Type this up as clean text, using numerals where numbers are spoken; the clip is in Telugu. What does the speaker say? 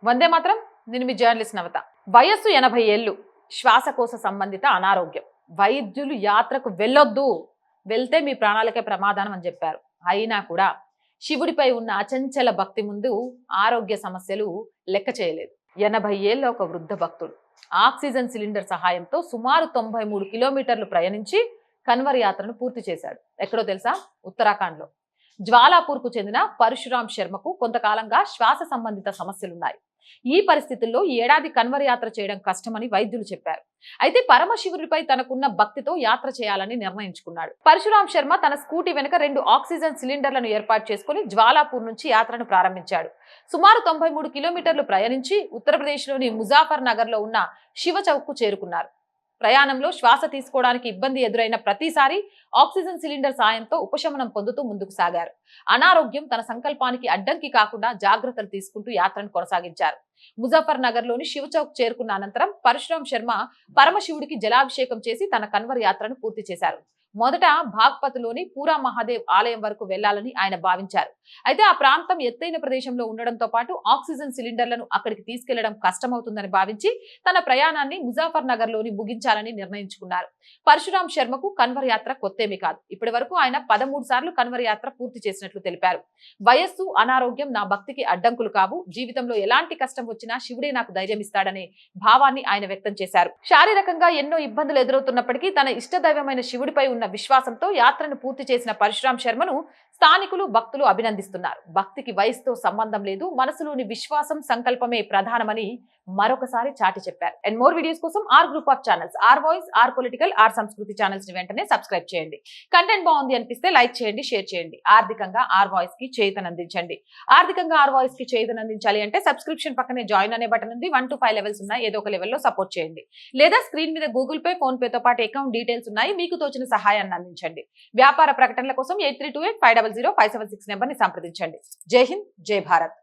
వందే మాత్రం. నేను మీ జర్నలిస్ట్ నవత. వయస్సు 80 ఏళ్ళు, శ్వాసకోశ సంబంధిత అనారోగ్యం. వైద్యులు యాత్రకు వెళ్ళొద్దు, వెళ్తే మీ ప్రాణాలకే ప్రమాదం అని చెప్పారు. అయినా కూడా శివుడిపై ఉన్న అచంచల భక్తి ముందు ఆరోగ్య సమస్యలు లెక్క చేయలేదు. 80 ఏళ్ల ఒక వృద్ధ భక్తుడు ఆక్సిజన్ సిలిండర్ సహాయంతో సుమారు 93 కిలోమీటర్లు ప్రయాణించి కన్వర్ యాత్రను పూర్తి చేశాడు. ఎక్కడో తెలుసా? ఉత్తరాఖండ్లో. జ్వాలాపూర్కు చెందిన పరశురామ్ శర్మకు కొంతకాలంగా శ్వాస సంబంధిత సమస్యలున్నాయి. ఈ పరిస్థితుల్లో ఈ ఏడాది కన్వర్ యాత్ర చేయడం కష్టమని వైద్యులు చెప్పారు. అయితే పరమశివుడిపై తనకున్న భక్తితో యాత్ర చేయాలని నిర్ణయించుకున్నాడు. పరశురామ్ శర్మ తన స్కూటీ వెనుక 2 ఆక్సిజన్ సిలిండర్లను ఏర్పాటు చేసుకుని జ్వాలాపూర్ నుంచి యాత్రను ప్రారంభించాడు. సుమారు 93 కిలోమీటర్లు ప్రయాణించి ఉత్తరప్రదేశ్లోని ముజాఫర్ నగర్ లో ఉన్న శివ చౌక్ కు చేరుకున్నారు. ప్రయాణంలో శ్వాస తీసుకోవడానికి ఇబ్బంది ఎదురైన ప్రతిసారి ఆక్సిజన్ సిలిండర్ సాయంతో ఉపశమనం పొందుతూ ముందుకు సాగారు. అనారోగ్యం తన సంకల్పానికి అడ్డంకి కాకుండా జాగ్రత్తలు తీసుకుంటూ యాత్రను కొనసాగించారు. ముజఫర్ నగర్ లోని శివ చౌక్ చేరుకున్న అనంతరం పరశురామ్ శర్మ పరమశివుడికి జలాభిషేకం చేసి తన కన్వర్ యాత్రను పూర్తి చేశారు. మొదట భాగ్పత్లోని పూరా మహాదేవ్ ఆలయం వరకు వెళ్లాలని ఆయన భావించారు. అయితే ఆ ప్రాంతం ఎత్తైన ప్రదేశంలో ఉండడంతో పాటు ఆక్సిజన్ సిలిండర్లను అక్కడికి తీసుకెళ్లడం కష్టమవుతుందని భావించి తన ప్రయాణాన్ని ముజాఫర్ నగర్ లోని ముగించాలని నిర్ణయించుకున్నారు. పరశురామ్ శర్మకు కన్వర్ యాత్ర కొత్తేమీ కాదు. ఇప్పటి వరకు ఆయన 13 సార్లు కన్వర్ యాత్ర పూర్తి చేసినట్లు తెలిపారు. వయస్సు, అనారోగ్యం నా భక్తికి అడ్డంకులు కావు. జీవితంలో ఎలాంటి కష్టం వచ్చినా శివుడే నాకు ధైర్యం ఇస్తాడనే భావాన్ని ఆయన వ్యక్తం చేశారు. శారీరకంగా ఎన్నో ఇబ్బందులు ఎదురవుతున్నప్పటికీ తన ఇష్టదైవమైన శివుడిపై ఉన్న విశ్వాసంతో యాత్రను పూర్తి చేసిన పరశురామ్ శర్మను స్థానికులు, భక్తులు అభినందిస్తున్నారు. భక్తికి వయసుతో సంబంధం లేదు, మనసులోని విశ్వాసం, సంకల్పమే ప్రధానమని మరొకసారి చాటి చెప్పారు. అండ్ మోర్ వీడియోస్ కోసం our group of channels, our voice, our political, our Samskriti channels ని వెంటనే సబ్స్క్రైబ్ చేయండి. కంటెంట్ బాగుంది అనిపిస్తే లైక్ చేయండి, షేర్ చేయండి. ఆర్థికంగా ఆర్ వాయిస్ కి చేయూతనందించండి. ఆర్థికంగా ఆర్ వాయిస్ కి చేయూతనందించాలి అంటే సబ్స్క్రిప్షన్ పక్కనే జాయిన్ అనే బటన్ ఉంది. 1 to 5 లెవెల్స్ ఉన్నాయి. ఏదో ఒక లెవెల్లో సపోర్ట్ చేయండి. లేదా స్క్రీన్ మీద గూగుల్ పే, ఫోన్ పే తో పాటు అకౌంట్ డీటెయిల్స్ ఉన్నాయి. మీకు తోచిన సహాయాన్ని అందించండి. వ్యాపార ప్రకటనల కోసం 8328500576 నెంబర్ ని సంప్రదించండి. జై హింద్, జై భారత్.